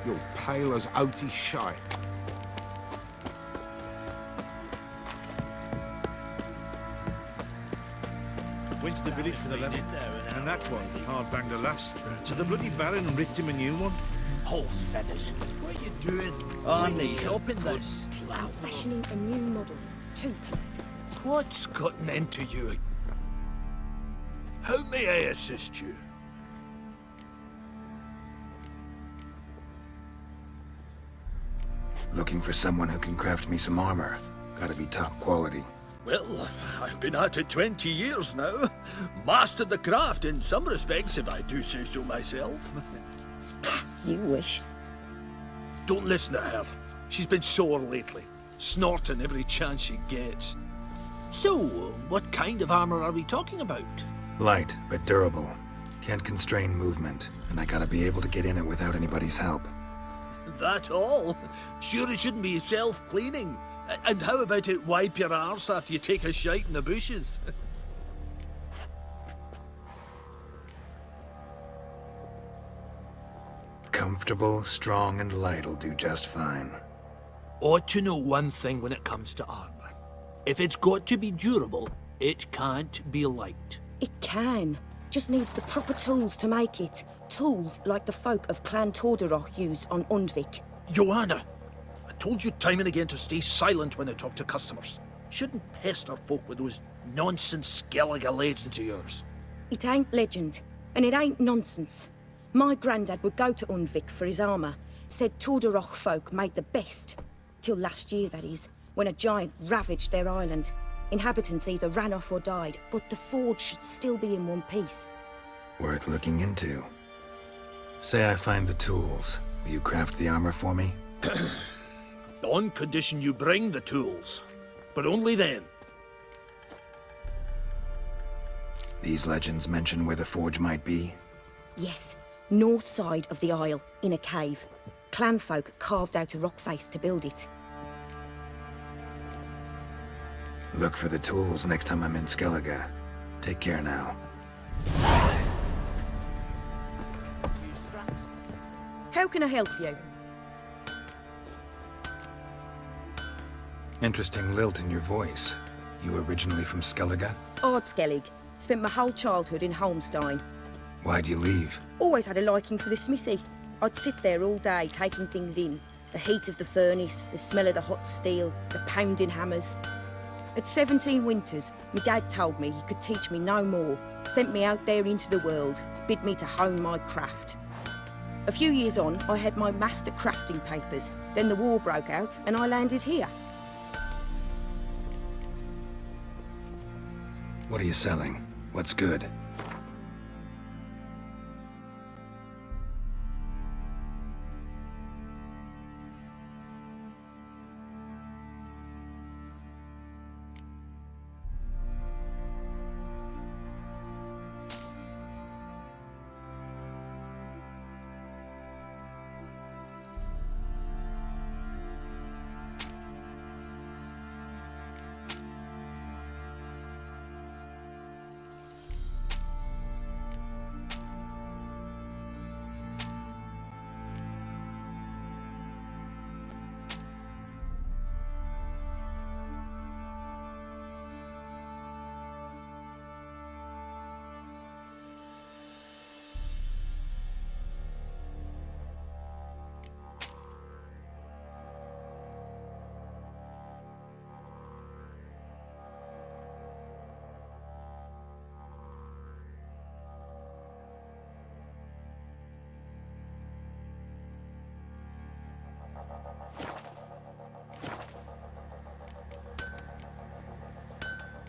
You're pale as outy shite. Went to the village for the levy, and that one hard-banged a lass. So the bloody Baron ripped him a new one. Horse feathers. What are you doing? On the shopping this. I'm fashioning a new model. Two-piece. What's gotten into you? How may I assist you? Looking for someone who can craft me some armor. Gotta be top quality. Well, I've been at it 20 years now. Mastered the craft in some respects, if I do say so myself. You wish. Don't listen to her. She's been sore lately, snorting every chance she gets. So, what kind of armor are we talking about? Light, but durable. Can't constrain movement, and I gotta be able to get in it without anybody's help. That all? Sure it shouldn't be self-cleaning. And how about it wipe your arse after you take a shite in the bushes? Comfortable, strong, and light'll do just fine. Ought to know one thing when it comes to armor. If it's got to be durable, it can't be light. It can. Just needs the proper tools to make it. Tools like the folk of Clan Tordaroch used on Undvik. Joanna, I told you time and again to stay silent when I talk to customers. Shouldn't pester folk with those nonsense Skellige legends of yours. It ain't legend, and it ain't nonsense. My granddad would go to Undvik for his armour. Said Tordaroch folk made the best. Till last year, that is, when a giant ravaged their island. Inhabitants either ran off or died, but the forge should still be in one piece. Worth looking into. Say I find the tools. Will you craft the armor for me? On condition you bring the tools. But only then. These legends mention where the forge might be? Yes, north side of the isle, in a cave. Clanfolk carved out a rock face to build it. Look for the tools next time I'm in Skellige. Take care now. How can I help you? Interesting lilt in your voice. You originally from Skellige? Ardskellig. Spent my whole childhood in Holmstein. Why'd you leave? Always had a liking for the smithy. I'd sit there all day taking things in. The heat of the furnace, the smell of the hot steel, the pounding hammers. At 17 winters, my dad told me he could teach me no more. Sent me out there into the world, bid me to hone my craft. A few years on, I had my master crafting papers. Then the war broke out and I landed here. What are you selling? What's good?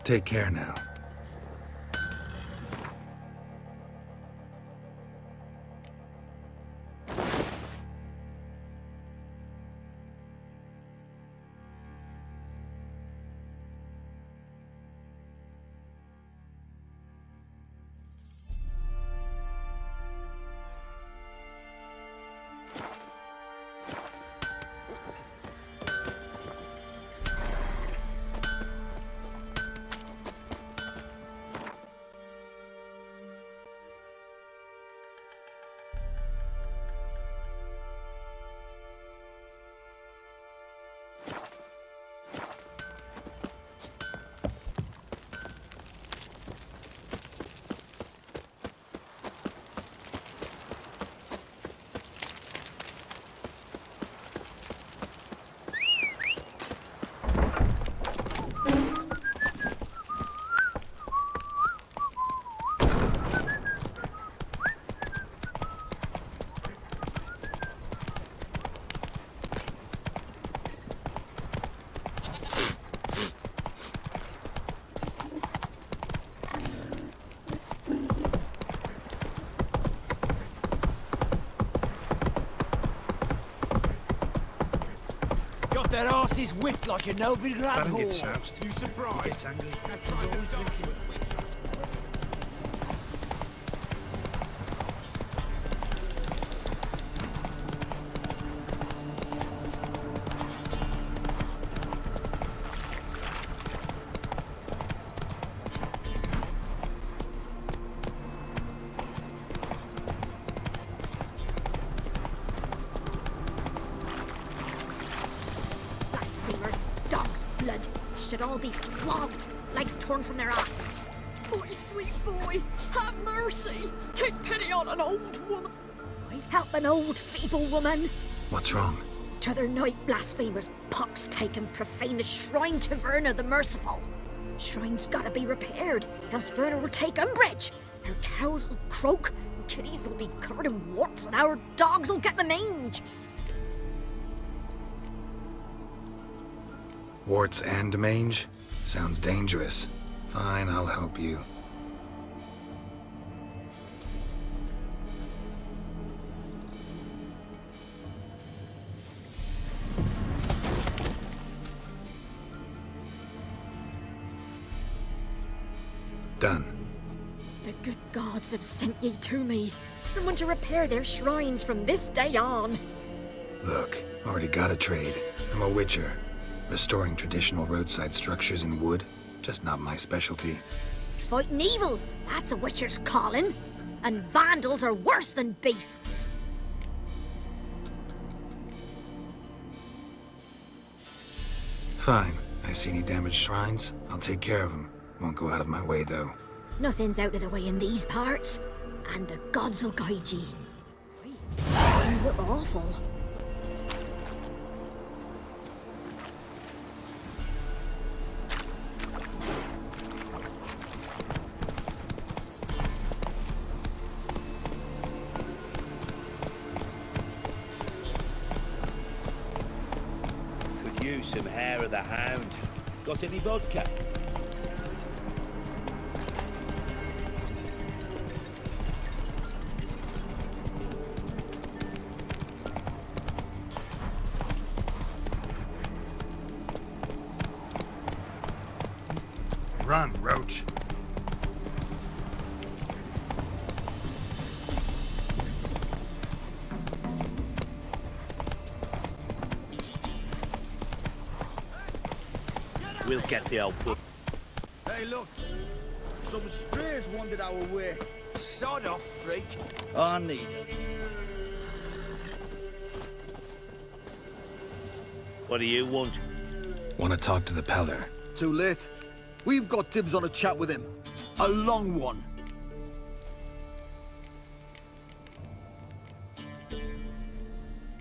Take care now. their asses whipped like a Novigrad Baron gets whore. shout. You surprised? Gets angry. Blasphemers, dogs' blood, should all be flogged, legs torn from their asses. My sweet boy, have mercy. Take pity on an old woman. Why help an old feeble woman? What's wrong? T'other night blasphemers, pox take and profane the shrine to Verna the Merciful. Shrine's gotta be repaired, else Verna will take umbrage. Our cows will croak, kitties will be covered in warts, and our dogs will get the mange. Warts and mange? Sounds dangerous. Fine, I'll help you. Done. The good gods have sent ye to me. Someone to repair their shrines from this day on. Look, already got a trade. I'm a witcher. Restoring traditional roadside structures in wood, just not my specialty. Fighting evil, that's a witcher's calling. And vandals are worse than beasts. Fine. I see any damaged shrines, I'll take care of them. Won't go out of my way, though. Nothing's out of the way in these parts. And the gods will guide ye. You look awful. Could use some hair of the hound. Got any vodka? Run, Roach. We'll get the old book. Hey, look. Some strays wandered our way. Sod off, freak. I need What do you want? Want to talk to the Peller? Too late. We've got dibs on a chat with him. A long one.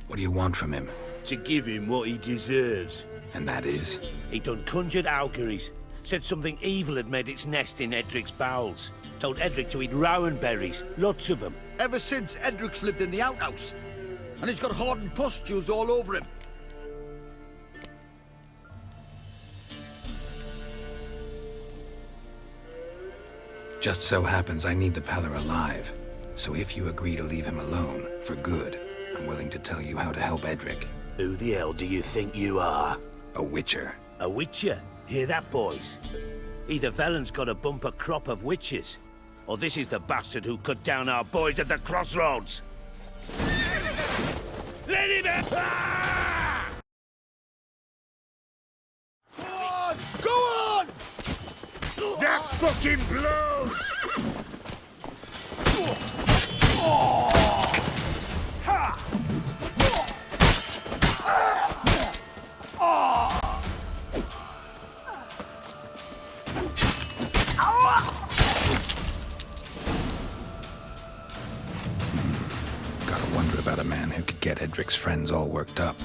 What do you want from him? To give him what he deserves. And that is? He done conjured auguries. Said something evil had made its nest in Edric's bowels. Told Edric to eat rowan berries, lots of them. Ever since Edric's lived in the outhouse. And he's got hardened pustules all over him. Just so happens I need the Peller alive. So if you agree to leave him alone, for good, I'm willing to tell you how to help Edric. Who the hell do you think you are? A witcher. A witcher? Hear that, boys? Either Velen's got a bumper crop of witches, or this is the bastard who cut down our boys at the crossroads. Let him out! Ah! Go on! Go on! That fucking blows! Gotta wonder about a man who could get Edric's friends all worked up.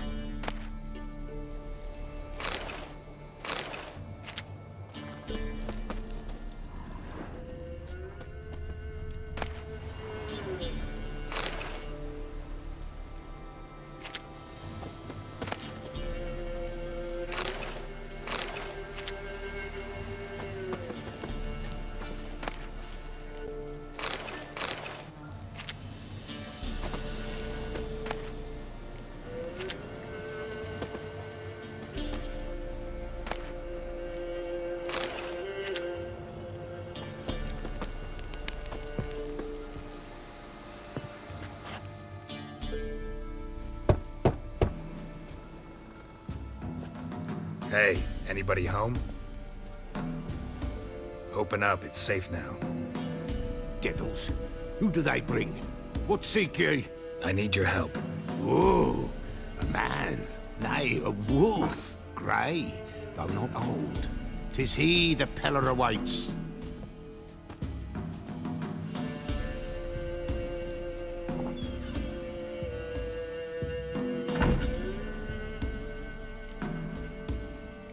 Hey, anybody home? Open up, it's safe now. Devils. Who do they bring? What seek ye? I need your help. Oh, a man. Nay, a wolf. Grey, though not old. 'Tis he the Peller awaits.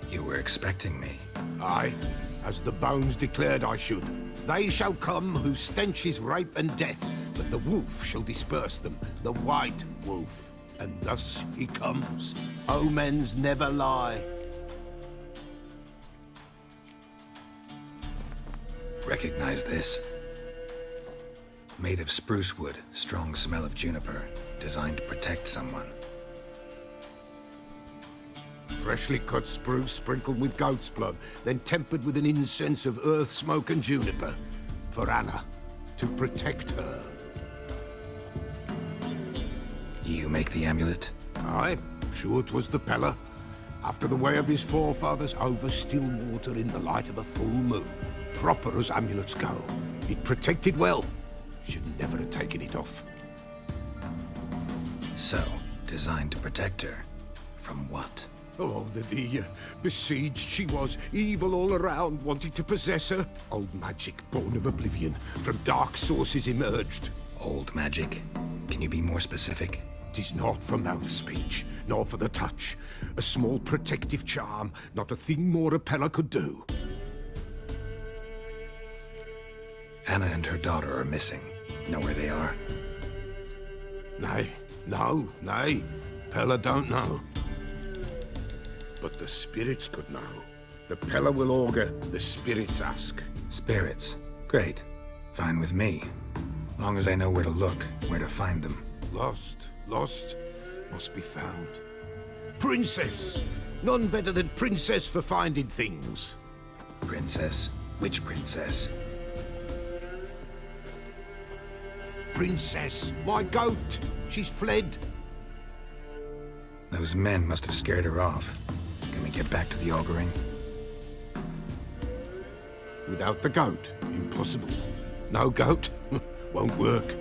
You were expecting me. Aye, as the bones declared I should. They shall come whose stench is rape and death, but the wolf shall disperse them, the white wolf. And thus he comes. Omens never lie. Recognize this? Made of spruce wood, strong smell of juniper, designed to protect someone. Freshly cut spruce sprinkled with goat's blood, then tempered with an incense of earth, smoke and juniper. For Anna, to protect her. You make the amulet? Aye, sure 'twas the Peller. After the way of his forefathers, over still water in the light of a full moon. Proper as amulets go. It protected well. Should never have taken it off. So, designed to protect her. From what? Oh, the besieged she was, evil all around, wanting to possess her. Old magic, born of oblivion, from dark sources emerged. Old magic? Can you be more specific? 'Tis not for mouth speech, nor for the touch. A small protective charm, not a thing more a Peller could do. Anna and her daughter are missing. Know where they are? Nay, nay. Peller don't know. But the spirits could know. The Peller will augur, the spirits ask. Spirits? Great. Fine with me. Long as I know where to look, where to find them. Lost, must be found. Princess! None better than Princess for finding things. Princess? Which princess? Princess, my goat! She's fled. Those men must have scared her off. Can we get back to the auguring? Without the goat, impossible. No goat, won't work.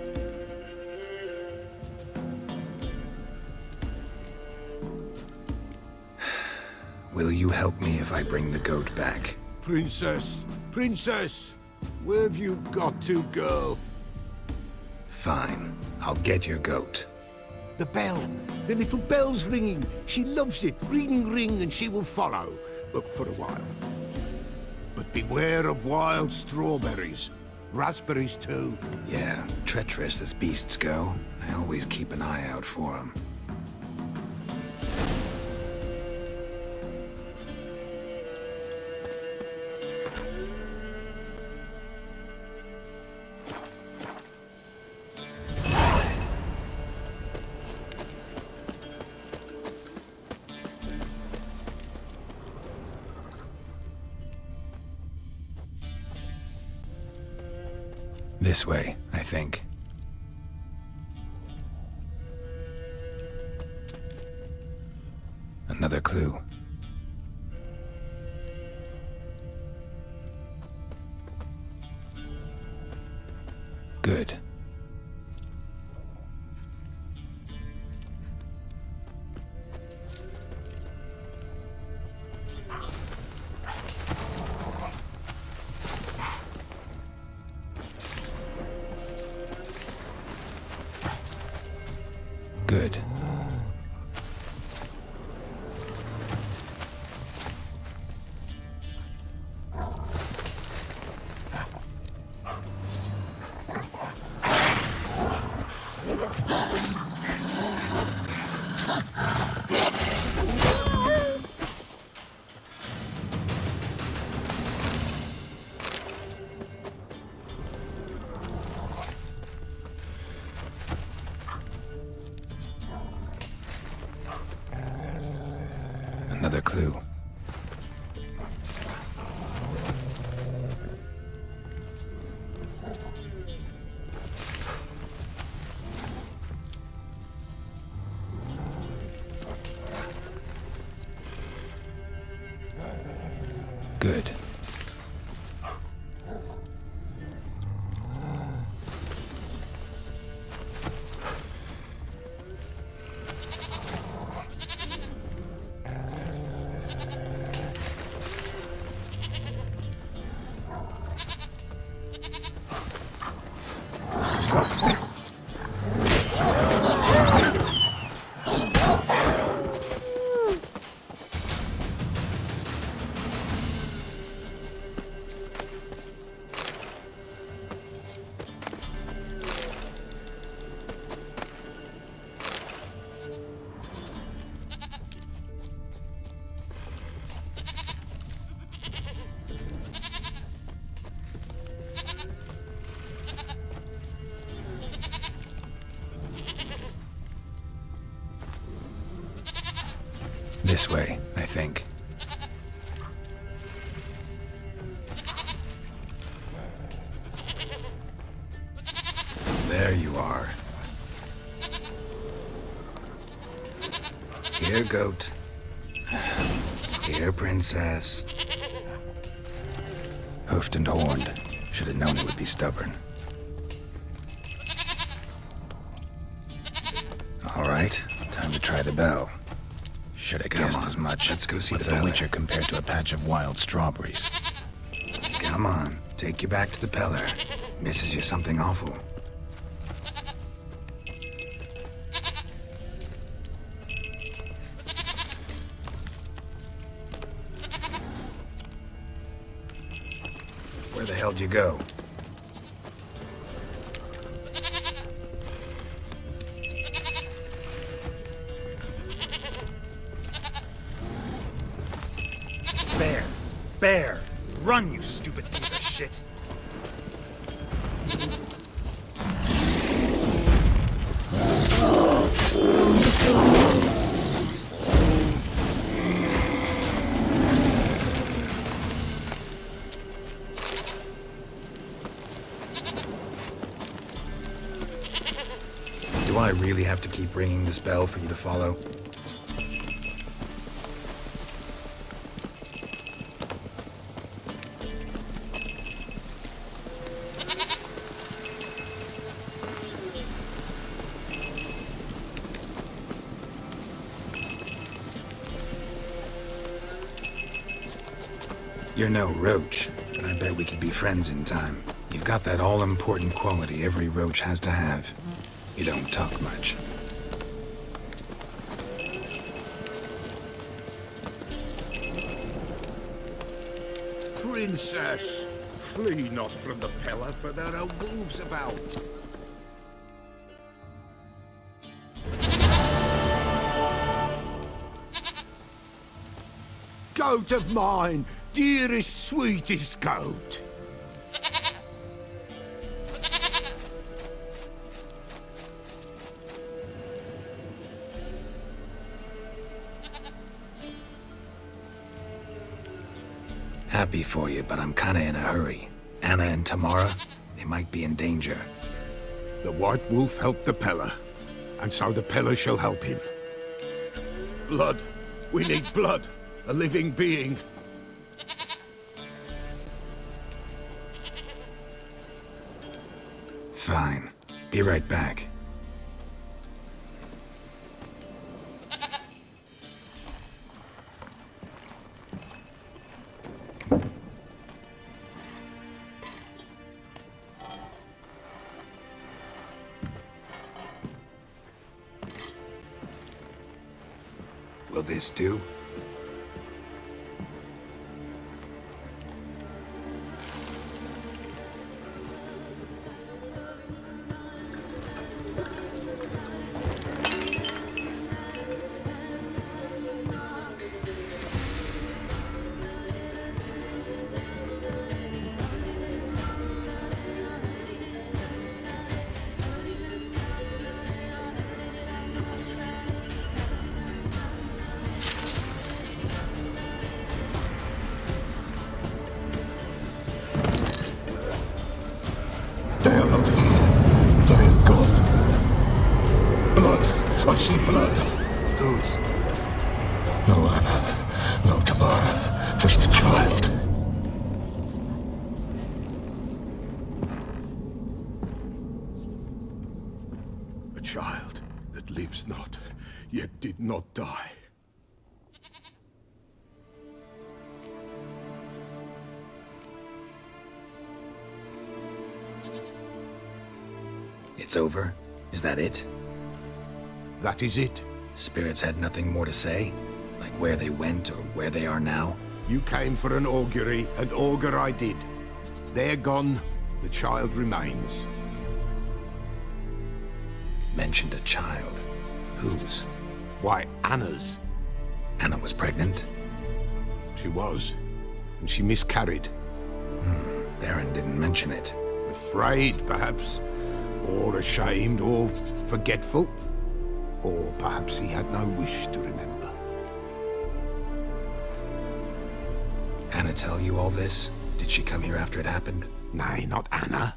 Will you help me if I bring the goat back? Princess, where have you got to, girl? Fine. I'll get your goat. The bell, the little bell's ringing. She loves it. Ring, ring, and she will follow. But for a while. But beware of wild strawberries. Raspberries, too. Yeah, treacherous as beasts go. I always keep an eye out for them. This way, I think. Another clue. Good. Good. Another clue. Good. This way, I think. There you are. Here, goat. Here, princess. Hoofed and horned. Should have known it would be stubborn. All right, time to try the bell. Should have guessed as much. Let's go see the Witcher compared to a patch of wild strawberries. Come on, take you back to the Peller. Misses you something awful. Where the hell did you go? Bear! Run, you stupid piece of shit! Do I really have to keep ringing this bell for you to follow? You're no roach, but I bet we could be friends in time. You've got that all-important quality every roach has to have. You don't talk much. Princess, flee not from the Peller, for there are wolves about. Goat of mine, dearest, sweetest goat. Happy for you, but I'm kinda in a hurry. Anna and Tamara, they might be in danger. The White Wolf helped the Peller, and so the Peller shall help him. Blood. We need blood. A living being. Fine. Be right back. Will this do? They are not here. There is God. Blood. I see blood. Whose? No Anna. No Tamara. Just a child. child that lives not, yet did not die. It's over? Is that it? That is it. Spirits had nothing more to say? Like where they went or where they are now? You came for an augury, and augur I did. They're gone, the child remains. Mentioned a child. Whose? Why, Anna's. Anna was pregnant? She was, and she miscarried. Baron didn't mention it. Afraid, perhaps, or ashamed, or forgetful. Or perhaps he had no wish to remember. Anna tell you all this? Did she come here after it happened? Nay, not Anna.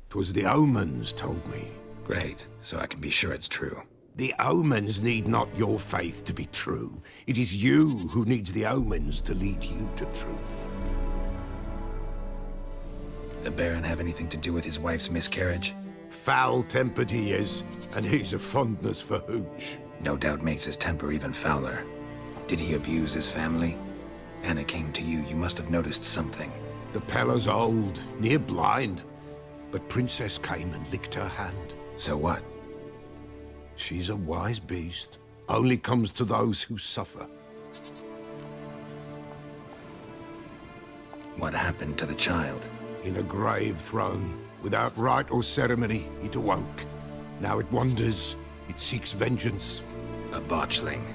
'Twas the omens told me. Great, so I can be sure it's true. The omens need not your faith to be true. It is you who needs the omens to lead you to truth. The Baron have anything to do with his wife's miscarriage? Foul-tempered he is, and he's a fondness for hooch. No doubt makes his temper even fouler. Did he abuse his family? Anna came to you, you must have noticed something. The Pella's old, near blind, but Princess came and licked her hand. So what? She's a wise beast. Only comes to those who suffer. What happened to the child? In a grave thrown, without rite or ceremony, it awoke. Now it wanders, it seeks vengeance. A botchling.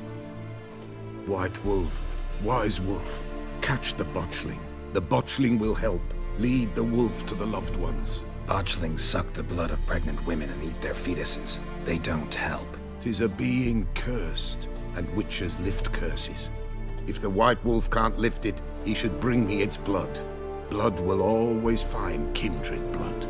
White wolf, wise wolf, catch the botchling. The botchling will help, lead the wolf to the loved ones. Botchlings suck the blood of pregnant women and eat their fetuses. They don't help. 'Tis a being cursed, and witches lift curses. If the white wolf can't lift it, he should bring me its blood. Blood will always find kindred blood.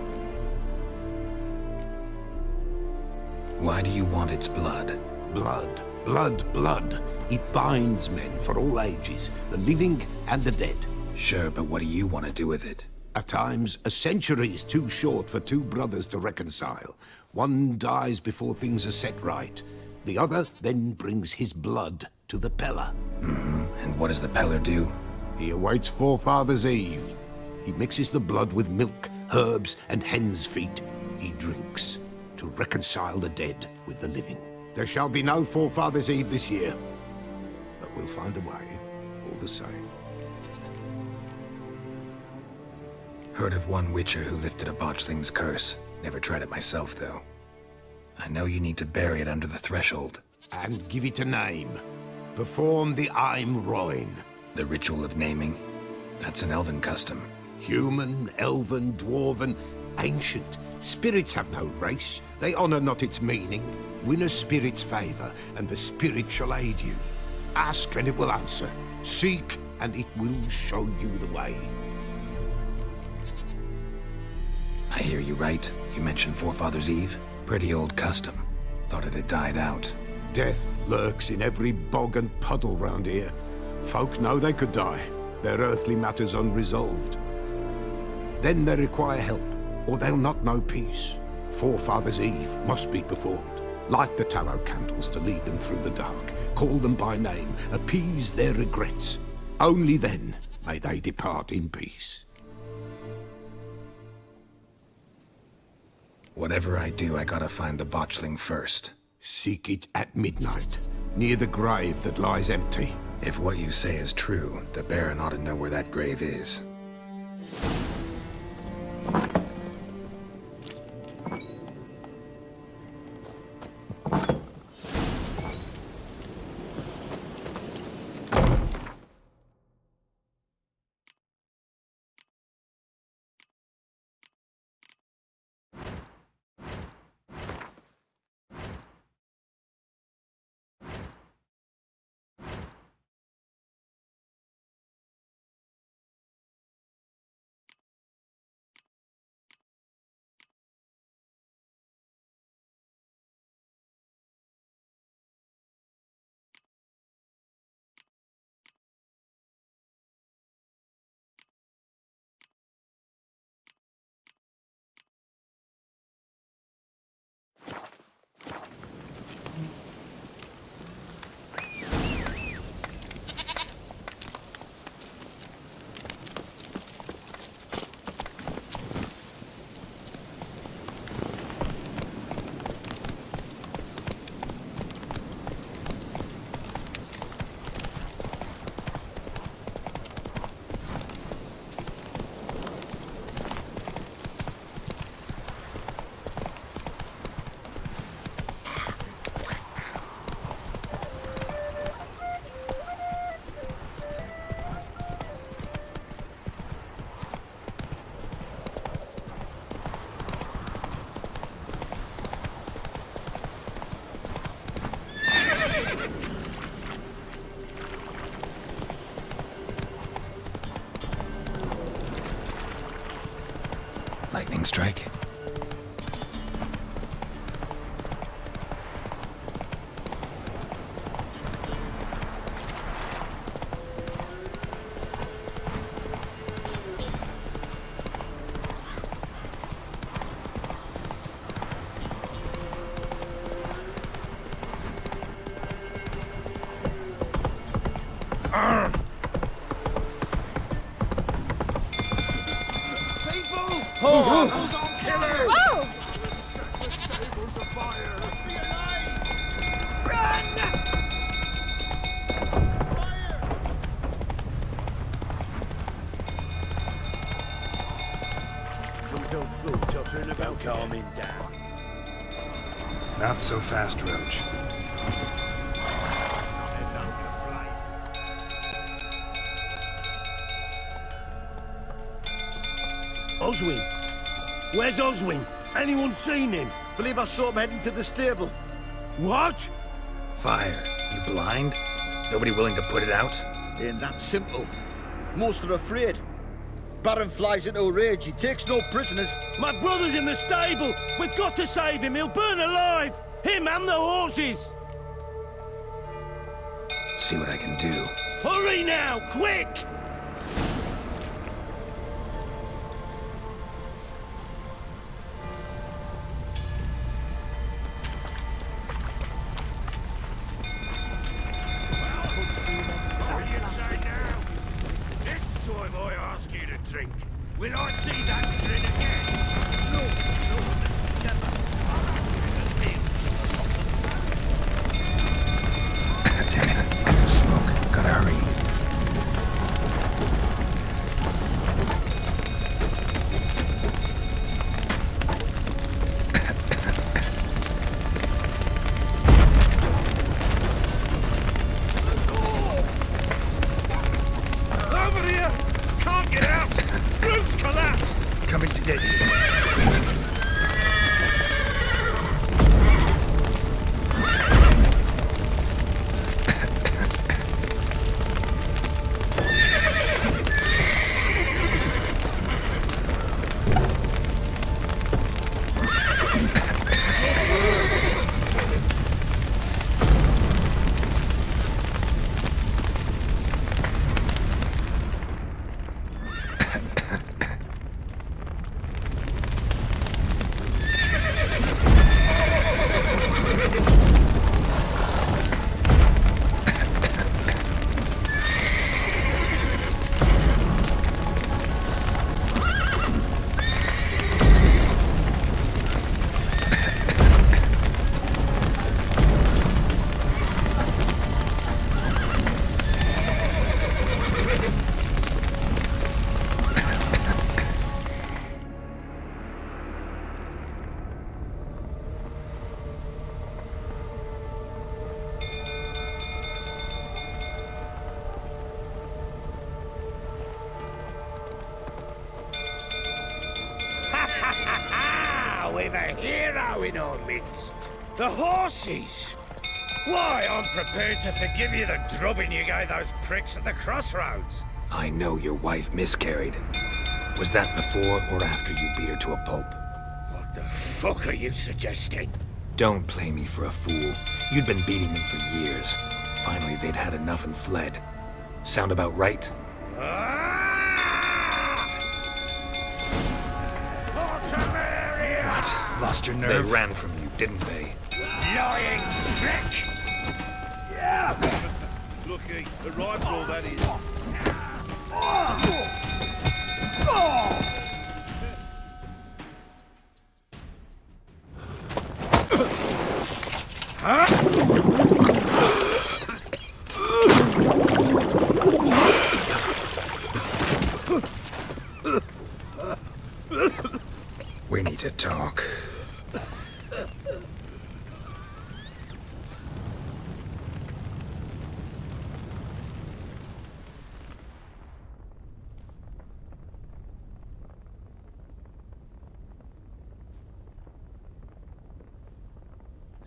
Why do you want its blood? Blood, blood, blood. It binds men for all ages, the living and the dead. Sure, but what do you want to do with it? At times, a century is too short for two brothers to reconcile. One dies before things are set right. The other then brings his blood to the Pella. And what does the Peller do? He awaits Forefathers' Eve. He mixes the blood with milk, herbs, and hen's feet. He drinks to reconcile the dead with the living. There shall be no Forefathers' Eve this year, but we'll find a way, all the same. Heard of one witcher who lifted a botchling's curse. Never tried it myself, though. I know you need to bury it under the threshold. And give it a name. Perform the Aim Roin. The ritual of naming? That's an elven custom. Human, elven, dwarven, ancient. Spirits have no race. They honor not its meaning. Win a spirit's favor, and the spirit shall aid you. Ask, and it will answer. Seek, and it will show you the way. I hear you right. You mentioned Forefathers' Eve? Pretty old custom. Thought it had died out. Death lurks in every bog and puddle round here. Folk know they could die, their earthly matters unresolved. Then they require help, or they'll not know peace. Forefathers' Eve must be performed. Light the tallow candles to lead them through the dark. Call them by name, appease their regrets. Only then may they depart in peace. Whatever I do, I gotta find the botchling first. Seek it at midnight, near the grave that lies empty. If what you say is true, the Baron ought to know where that grave is. strike? Horses on killers! Oh! Set the stables afire! Be alive! Run! Some don't fool tottering about calming down. Not so fast, Roach. Oswin! Where's Oswin? Anyone seen him? Believe I saw him heading to the stable. What? Fire. You blind? Nobody willing to put it out? Ain't that simple. Most are afraid. Baron flies into a rage. He takes no prisoners. My brother's in the stable! We've got to save him! He'll burn alive! Him and the horses! See what I can do. Hurry now! Quick! When I see that grin again. No, never. Damn it. Lots of smoke. Gotta hurry. Over here! Can't get out! Roof's collapsed! Coming to get you. We've a hero in our midst. The horses! Why, I'm prepared to forgive you the drubbing you gave those pricks at the crossroads. I know your wife miscarried. Was that before or after you beat her to a pulp? What the fuck are you suggesting? Don't play me for a fool. You'd been beating them for years. Finally, they'd had enough and fled. Sound about right? What? Lost your They nerve? ran from you, didn't they? Lying prick! Lucky, the rifle that is. We need to talk.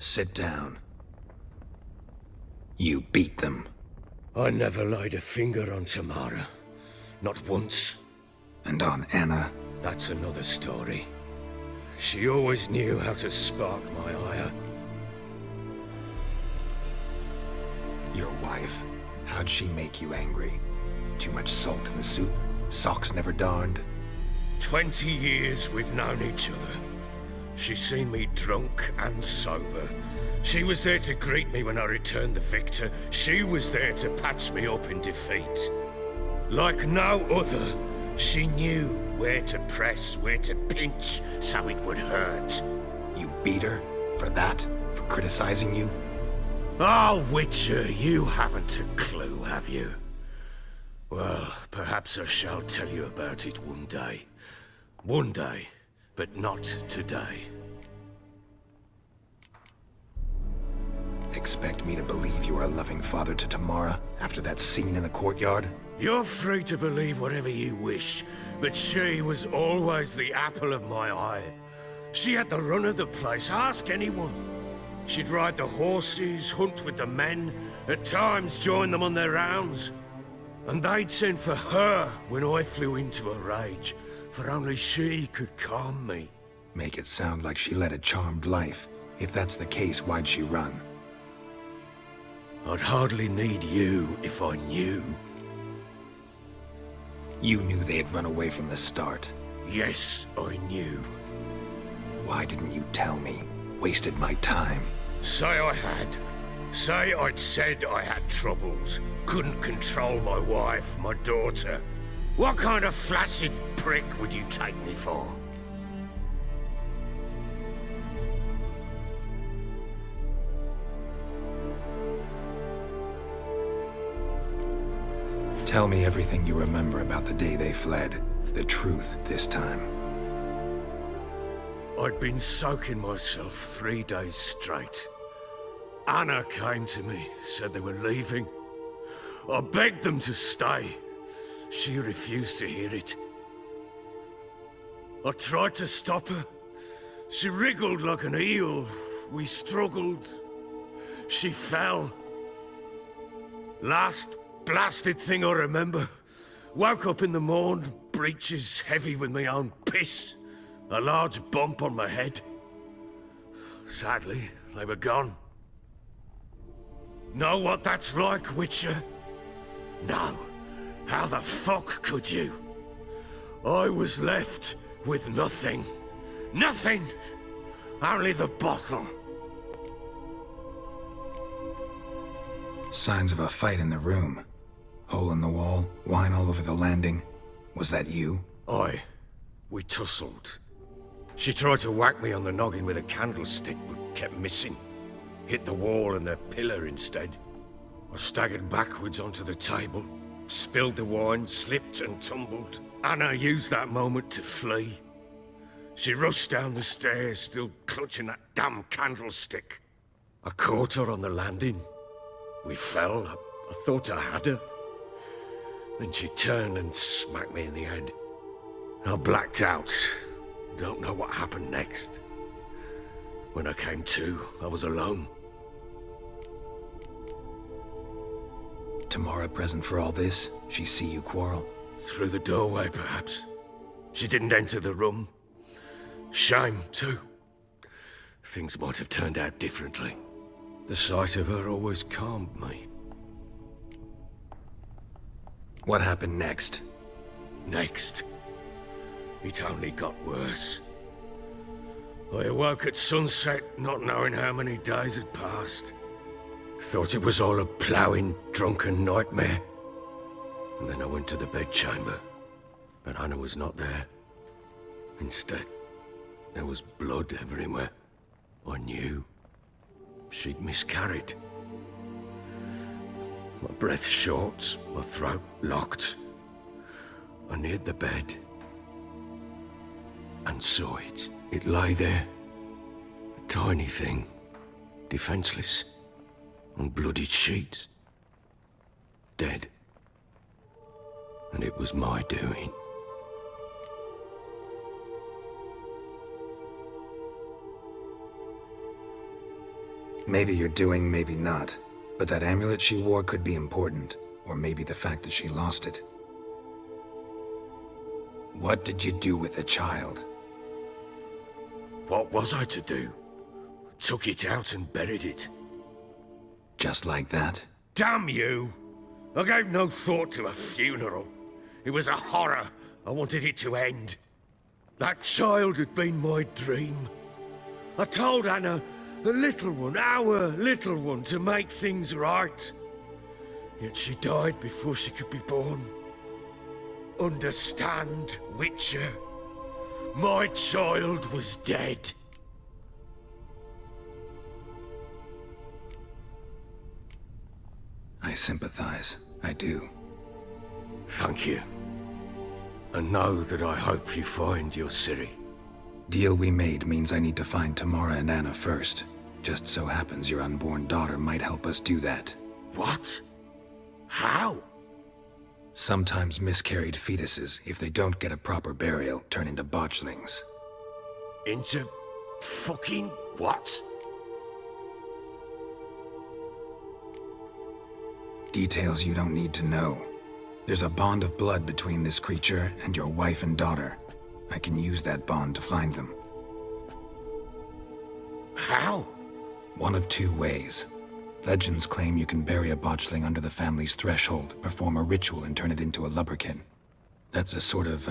Sit down. You beat them. I never laid a finger on Tamara. Not once. And on Anna. That's another story. She always knew how to spark my ire. Your wife. How'd she make you angry? Too much salt in the soup? Socks never darned? 20 years we've known each other. She's seen me drunk and sober. She was there to greet me when I returned the victor. She was there to patch me up in defeat. Like no other, she knew where to press, where to pinch, so it would hurt. You beat her? For that? For criticizing you? Oh, Witcher, you haven't a clue, have you? Well, perhaps I shall tell you about it one day. One day, but not today. Expect me to believe you are a loving father to Tamara after that scene in the courtyard? You're free to believe whatever you wish, but she was always the apple of my eye. She had the run of the place, ask anyone. She'd ride the horses, hunt with the men, at times join them on their rounds. And they'd send for her when I flew into a rage, for only she could calm me. Make it sound like she led a charmed life. If that's the case, why'd she run? I'd hardly need you if I knew. You knew they'd run away from the start. Yes, I knew. Why didn't you tell me? Wasted my time. Say I had. Say I'd said I had troubles. Couldn't control my wife, my daughter. What kind of flaccid prick would you take me for? Tell me everything you remember about the day they fled. The truth this time. I'd been soaking myself 3 days straight. Anna came to me, said they were leaving. I begged them to stay. She refused to hear it. I tried to stop her. She wriggled like an eel. We struggled. She fell. Last blasted thing I remember. Woke up in the morn, breeches heavy with my own piss. A large bump on my head. Sadly, they were gone. Know what that's like, Witcher? No. How the fuck could you? I was left with nothing. Nothing! Only the bottle. Signs of a fight in the room. Hole in the wall, wine all over the landing. Was that you? Aye. We tussled. She tried to whack me on the noggin with a candlestick, but kept missing. Hit the wall and the pillar instead. I staggered backwards onto the table, spilled the wine, slipped and tumbled. Anna used that moment to flee. She rushed down the stairs, still clutching that damn candlestick. I caught her on the landing. We fell. I thought I had her. Then she turned and smacked me in the head. I blacked out. Don't know what happened next. When I came to, I was alone. Tamara present for all this? She see you quarrel? Through the doorway, perhaps. She didn't enter the room. Shame, too. Things might have turned out differently. The sight of her always calmed me. What happened next? Next? It only got worse. I awoke at sunset, not knowing how many days had passed. Thought it was all a ploughing, drunken nightmare. And then I went to the bedchamber, but Anna was not there. Instead, there was blood everywhere. I knew she'd miscarried. My breath short, my throat locked. I neared the bed and saw it. It lay there, a tiny thing, defenseless, on bloodied sheets, dead. And it was my doing. Maybe you're doing, maybe not. But that amulet she wore could be important. Or maybe the fact that she lost it. What did you do with the child? What was I to do? Took it out and buried it. Just like that? Damn you! I gave no thought to a funeral. It was a horror. I wanted it to end. That child had been my dream. I told Anna, the little one, our little one, to make things right. Yet she died before she could be born. Understand, Witcher? My child was dead. I sympathize. I do. Thank you. And know that I hope you find your Ciri. Deal we made means I need to find Tamara and Anna first. Just so happens your unborn daughter might help us do that. What? How? Sometimes miscarried fetuses, if they don't get a proper burial, turn into botchlings. Into fucking what? Details you don't need to know. There's a bond of blood between this creature and your wife and daughter. I can use that bond to find them. How? One of two ways. Legends claim you can bury a botchling under the family's threshold, perform a ritual, and turn it into a lubberkin. That's a sort of,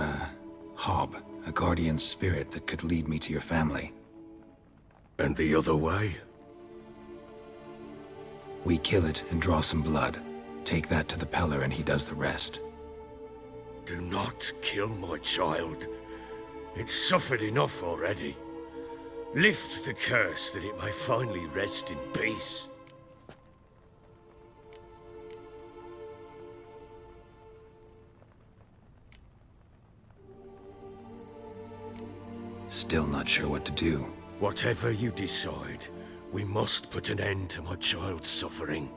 hob, a guardian spirit that could lead me to your family. And the other way? We kill it and draw some blood. Take that to the Peller and he does the rest. Do not kill my child. It's suffered enough already. Lift the curse that it may finally rest in peace. Still not sure what to do. Whatever you decide, we must put an end to my child's suffering.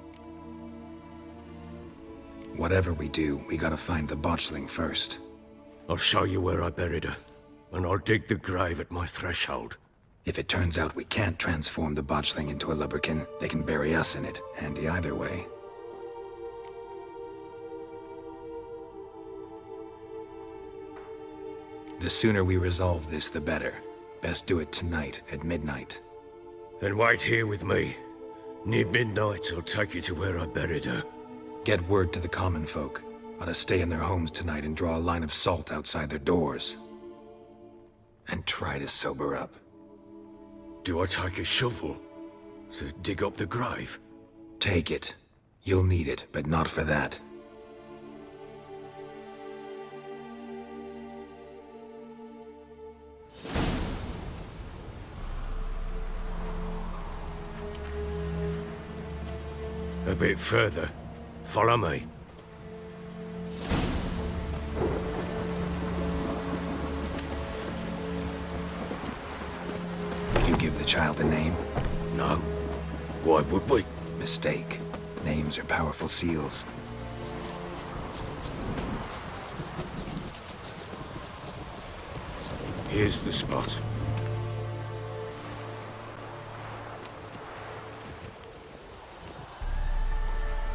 Whatever we do, we gotta find the botchling first. I'll show you where I buried her, and I'll dig the grave at my threshold. If it turns out we can't transform the botchling into a lubberkin, they can bury us in it. Handy either way. The sooner we resolve this, the better. Best do it tonight, at midnight. Then wait here with me. Near midnight, I'll take you to where I buried her. Get word to the common folk. Ought to stay in their homes tonight and draw a line of salt outside their doors. And try to sober up. Do I take a shovel to dig up the grave? Take it. You'll need it, but not for that. A bit further. Follow me. You give the child a name? No. Why would we? Mistake. Names are powerful seals. Here's the spot.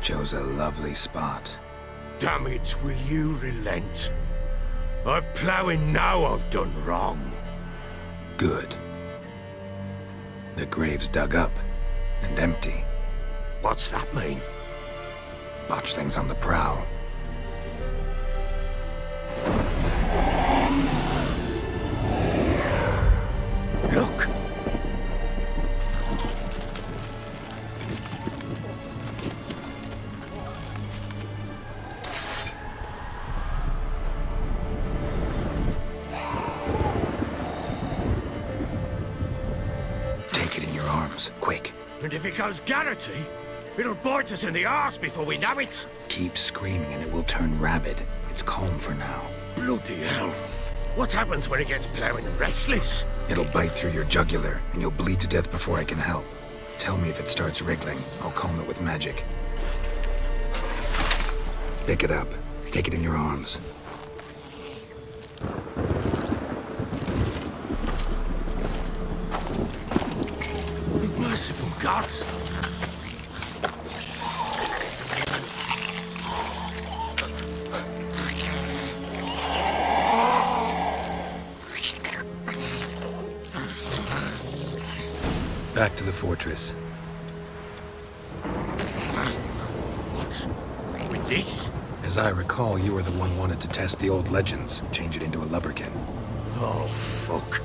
Chose a lovely spot. Damn it, will you relent? I'm ploughing now I've done wrong. Good. The grave's dug up and empty. What's that mean? Botchling's on the prowl. Look! Take it in your arms, quick. And if it goes Garrity, it'll bite us in the arse before we know it. Keep screaming and it will turn rabid. It's calm for now. Bloody hell. What happens when it gets plowing restless? It'll bite through your jugular, and you'll bleed to death before I can help. Tell me if it starts wriggling. I'll calm it with magic. Pick it up. Take it in your arms. Merciful gods! fortress. What? With this? As I recall, you were the one wanted to test the old legends, change it into a lubberkin. Oh, fuck.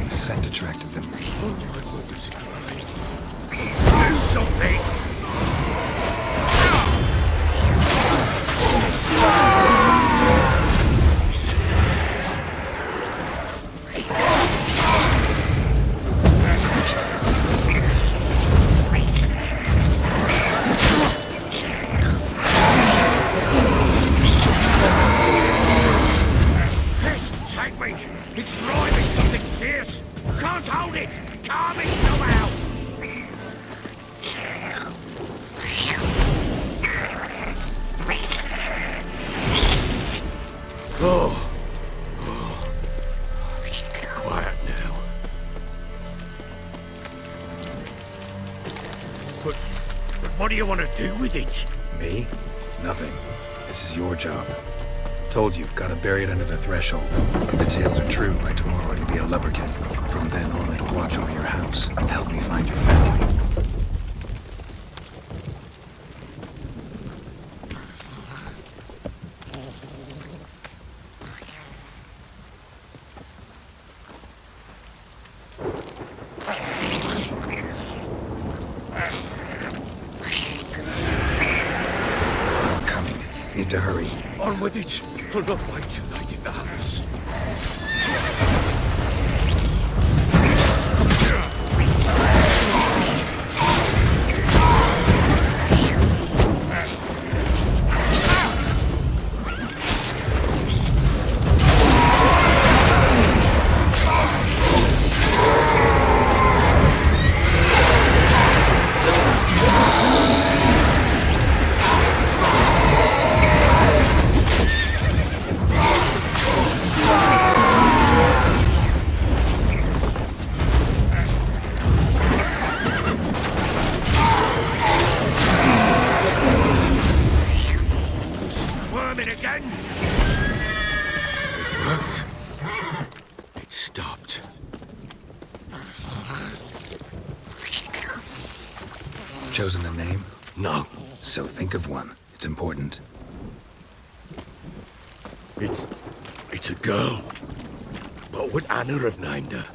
Scent attracted them. Oh, my mother's grave. Do something! Pest, take me! It's thriving something fierce! Can't hold it! Calm it somehow! Oh. Quiet now. But what do you want to do with it? Me? Nothing. This is your job. Told you, gotta bury it under the threshold. If the tales are true, by tomorrow it'll be a lubberkin. From then on, it'll watch over your house and help me find your family. More coming. Need to hurry. On with it! I'll not wait till they devour us. Again? It worked. It stopped. Chosen a name? No. So think of one. It's important. It's a girl. What would Anna have named her?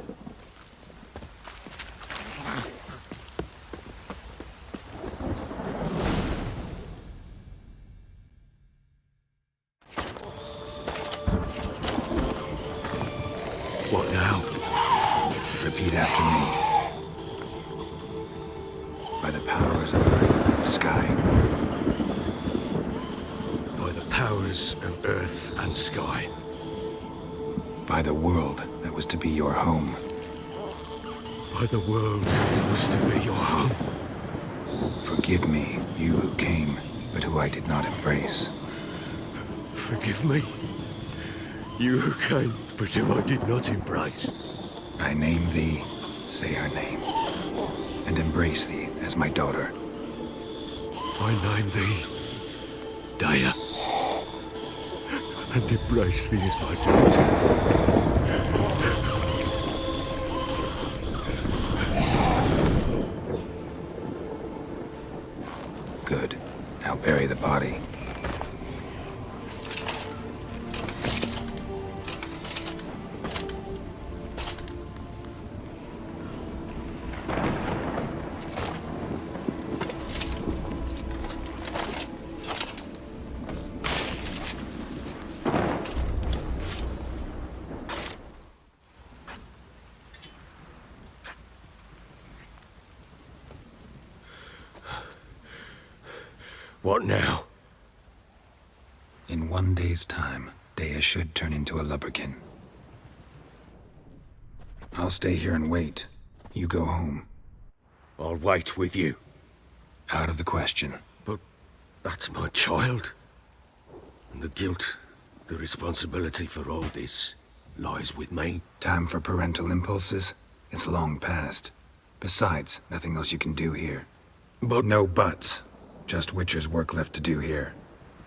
What now? Repeat after me. By the powers of earth and sky. By the powers of earth and sky. By the world that was to be your home. By the world that was to be your home. Forgive me, you who came, but who I did not embrace. Forgive me. You who came, but who I did not embrace. I name thee, say her name, and embrace thee as my daughter. I name thee, Daya, and embrace thee as my daughter. Good. Now bury the body. What now? In 1 day's time, Dea should turn into a lubberkin. I'll stay here and wait. You go home. I'll wait with you. Out of the question. But that's my child. And the guilt, the responsibility for all this lies with me. Time for parental impulses? It's long past. Besides, nothing else you can do here. But no buts. Just Witcher's work left to do here.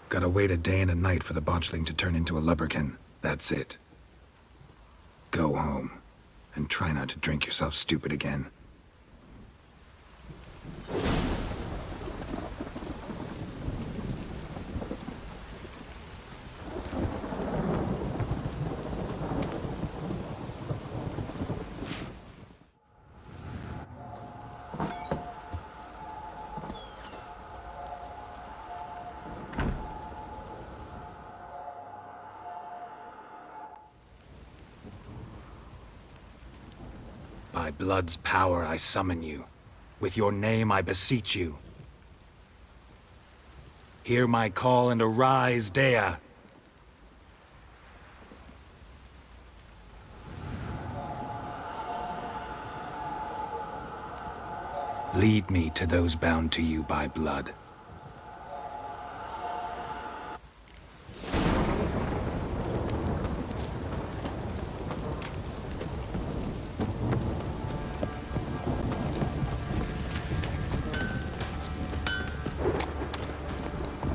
Gotta wait a day and a night for the botchling to turn into a lubberkin. That's it. Go home. And try not to drink yourself stupid again. By blood's power I summon you. With your name I beseech you. Hear my call and arise, Dea. Lead me to those bound to you by blood.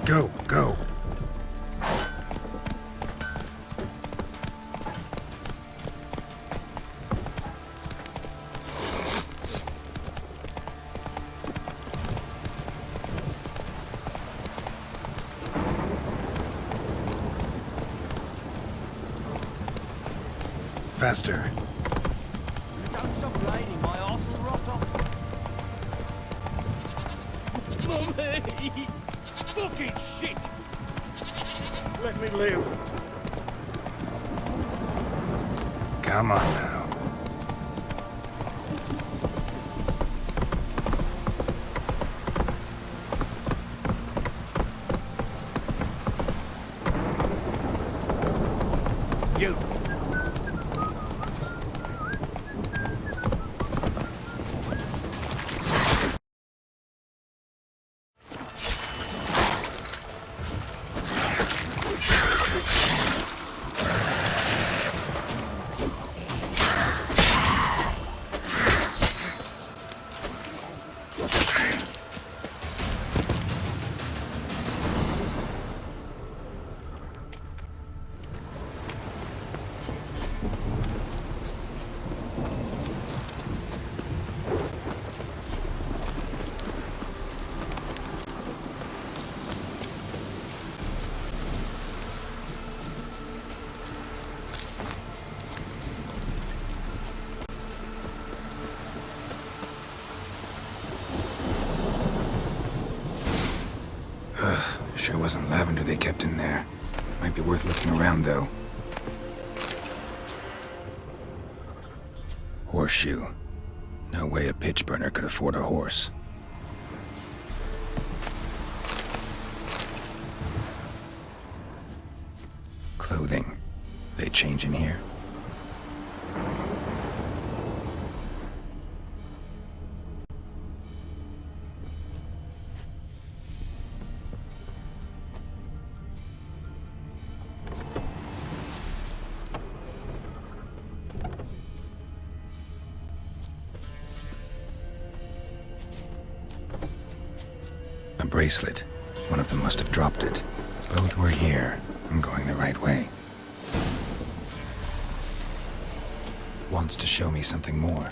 Go, go. Faster. Don't stop blading, my arse will rot off. Mummy! Fucking shit! Let me live. Come on now. You. Sure wasn't lavender they kept in there. Might be worth looking around, though. Horseshoe. No way a pitch burner could afford a horse. Clothing. They change in here? A bracelet. One of them must have dropped it. Both were here. I'm going the right way. Wants to show me something more.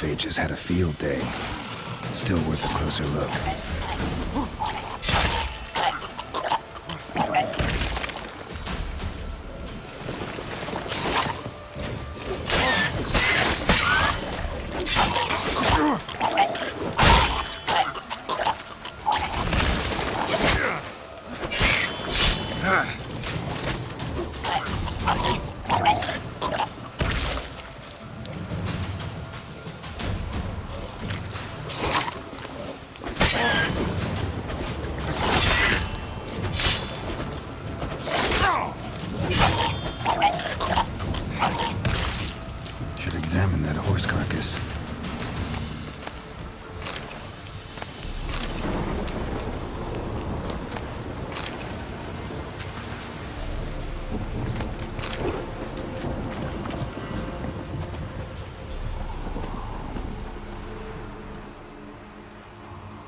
necrophages had a field day. Still worth a closer look. Should examine that horse carcass.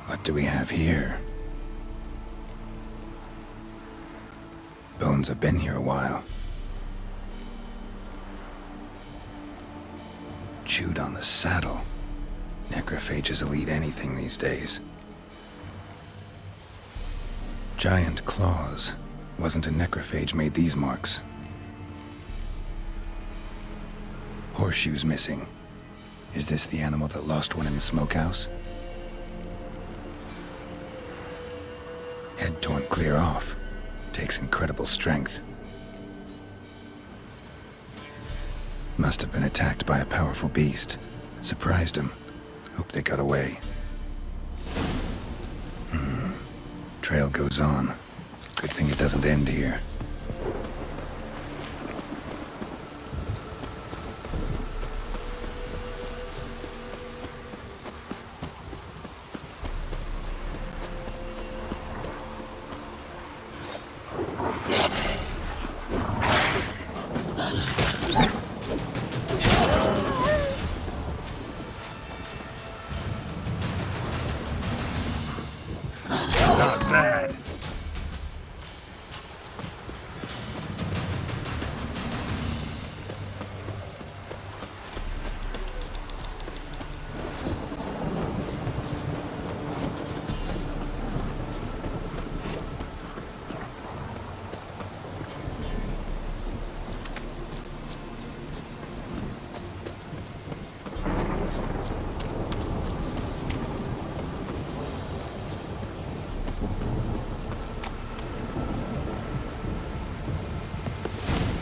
What do we have here? Bones have been here a while. Chewed on the saddle. Necrophages will eat anything these days. Giant claws. Wasn't a necrophage made these marks. Horseshoes missing. Is this the animal that lost one in the smokehouse? Head torn clear off. Takes incredible strength. Must have been attacked by a powerful beast. Surprised him. Hope they got away. Trail goes on. Good thing it doesn't end here. Not bad.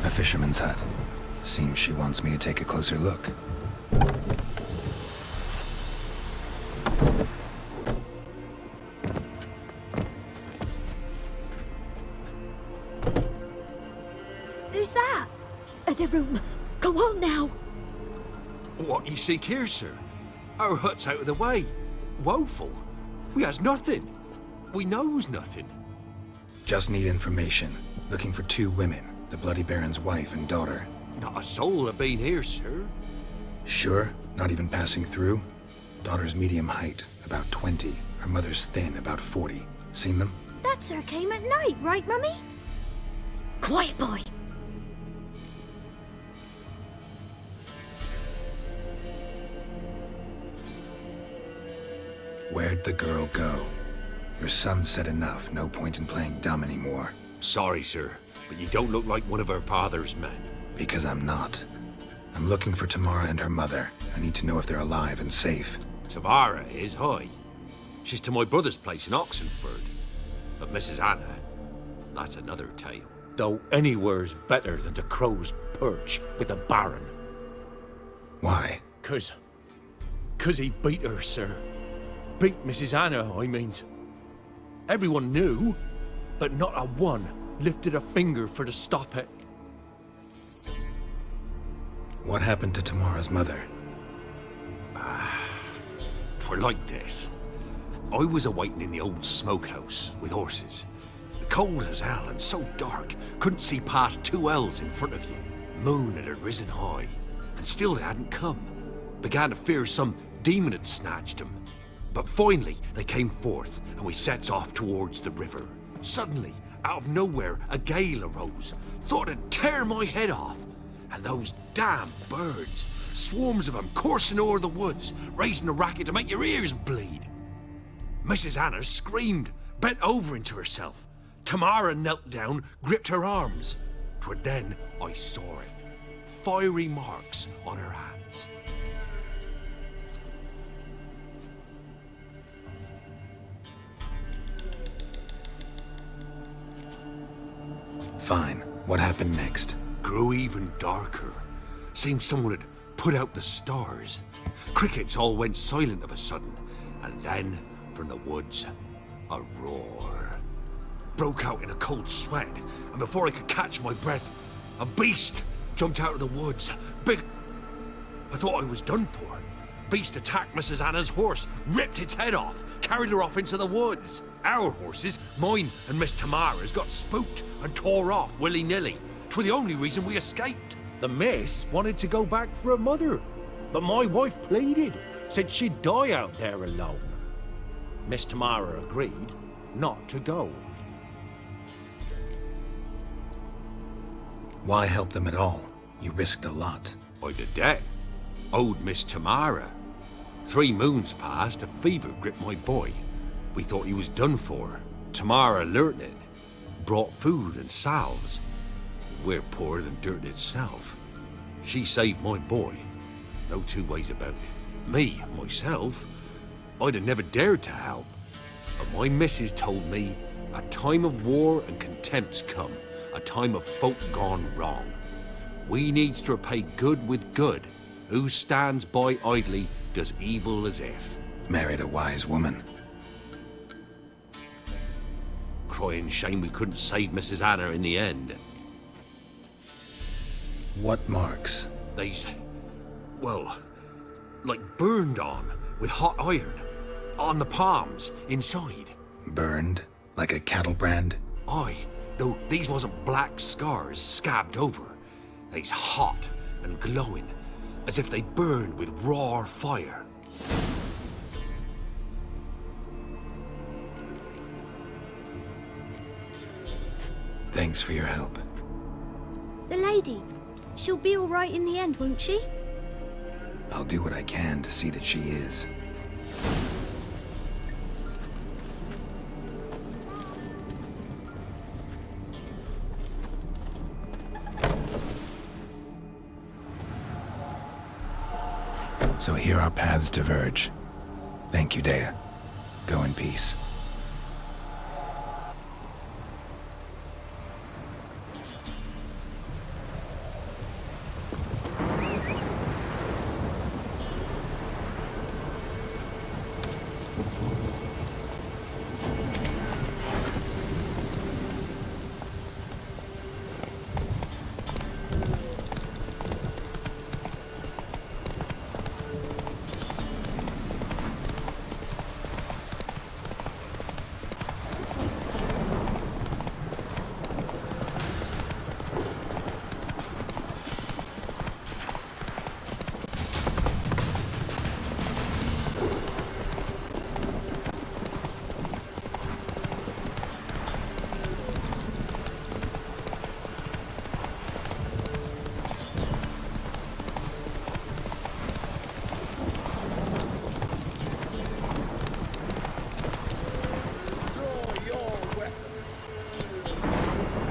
A fisherman's hut. Seems she wants me to take a closer look. Who's that? The room. Go on now. What you seek here, sir? Our hut's out of the way. Woeful. We has nothing. We knows nothing. Just need information. Looking for 2 women. The Bloody Baron's wife and daughter. Not a soul have been here, sir. Sure? Not even passing through? Daughter's medium height, about 20. Her mother's thin, about 40. Seen them? That sir came at night, right, Mummy? Quiet, boy. Where'd the girl go? Your son said enough. No point in playing dumb anymore. Sorry, sir, but you don't look like one of her father's men. Because I'm not. I'm looking for Tamara and her mother. I need to know if they're alive and safe. Tamara is, hi. She's to my brother's place in Oxenford. But Mrs. Anna, that's another tale. Though anywhere's better than the Crow's Perch with the Baron. Why? 'Cause he beat her, sir. Beat Mrs. Anna, I means. Everyone knew, but not a one lifted a finger for to stop it. What happened to Tamara's mother? 'Twere like this. I was awaiting in the old smokehouse with horses. Cold as hell and so dark, couldn't see past 2 ells in front of you. Moon had risen high, and still they hadn't come. Began to fear some demon had snatched them. But finally, they came forth, and we sets off towards the river. Suddenly, out of nowhere, a gale arose. Thought it'd tear my head off. And those damn birds, swarms of them coursing o'er the woods, raising a racket to make your ears bleed. Mrs. Anna screamed, bent over into herself. Tamara knelt down, gripped her arms. 'Twere then I saw it. Fiery marks on her hands. Fine. What happened next? Grew even darker. Seemed someone had put out the stars. Crickets all went silent of a sudden, and then, from the woods, a roar. Broke out in a cold sweat, and before I could catch my breath, a beast jumped out of the woods. Big... I thought I was done for. Beast attacked Mrs. Anna's horse, ripped its head off, carried her off into the woods. Our horses, mine and Miss Tamara's, got spooked and tore off willy-nilly. 'Twere the only reason we escaped. The miss wanted to go back for her mother, but my wife pleaded, said she'd die out there alone. Miss Tamara agreed not to go. Why help them at all? You risked a lot. By the debt. Owed Miss Tamara. 3 moons passed, a fever gripped my boy. We thought he was done for. Tamara learnt it. Brought food and salves. We're poorer than dirt itself. She saved my boy. No 2 ways about it. Me, myself, I'd have never dared to help. But my missus told me a time of war and contempt's come. A time of folk gone wrong. We needs to repay good with good. Who stands by idly does evil as if. Married a wise woman. Crying shame we couldn't save Mrs. Anna in the end. What marks? They's, well, like burned on with hot iron. On the palms, inside. Burned? Like a cattle brand? Aye, though these wasn't black scars scabbed over. They's hot and glowing, as if they burned with raw fire. Thanks for your help. The lady, she'll be all right in the end, won't she? I'll do what I can to see that she is. So here our paths diverge. Thank you, Dea. Go in peace.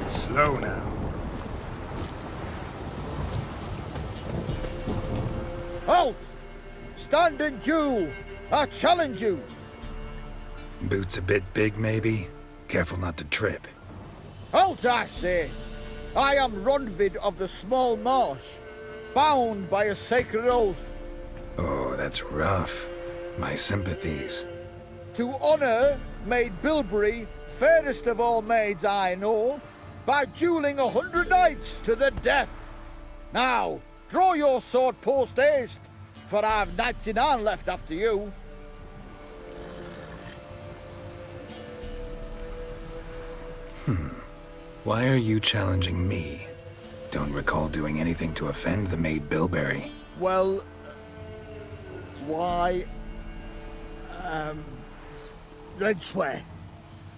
Slow now. Halt! Stand and duel! I challenge you! Boots a bit big, maybe? Careful not to trip. Halt, I say! I am Ronvid of the Small Marsh, bound by a sacred oath. Oh, that's rough. My sympathies. To honour Maid Bilberry, fairest of all maids I know, by duelling 100 knights to the death. Now, draw your sword post haste, for I've 99 left after you. Why are you challenging me? Don't recall doing anything to offend the Maid Bilberry. Well, why... then swear.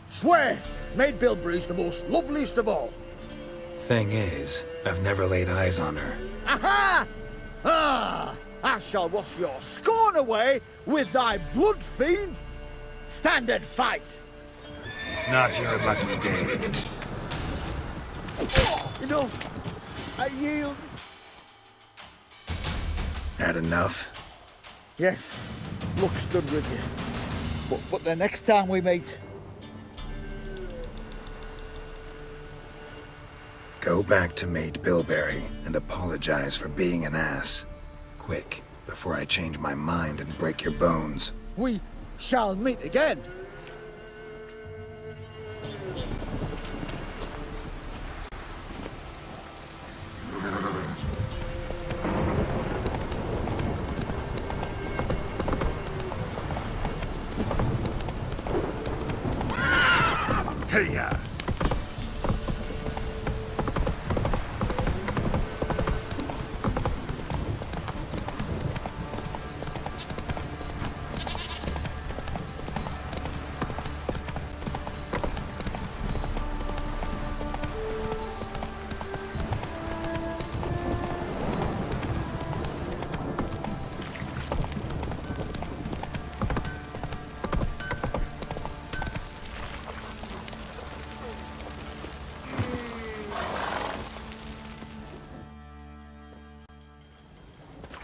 Swear! Maid Bilberry's the most loveliest of all. Thing is, I've never laid eyes on her. Aha! Ah! I shall wash your scorn away with thy blood fiend. Stand and fight. Not your lucky day. Enough. I yield. Had enough? Yes, luck stood with you. But the next time we meet... Go back to Maid Bilberry and apologize for being an ass. Quick, before I change my mind and break your bones. We shall meet again. Hey-ya!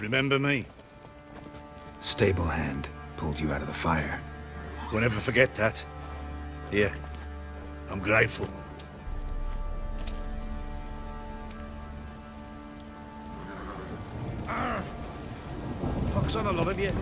Remember me? Stable hand pulled you out of the fire. Won't ever forget that. Here, I'm grateful. Pox on a lot of you.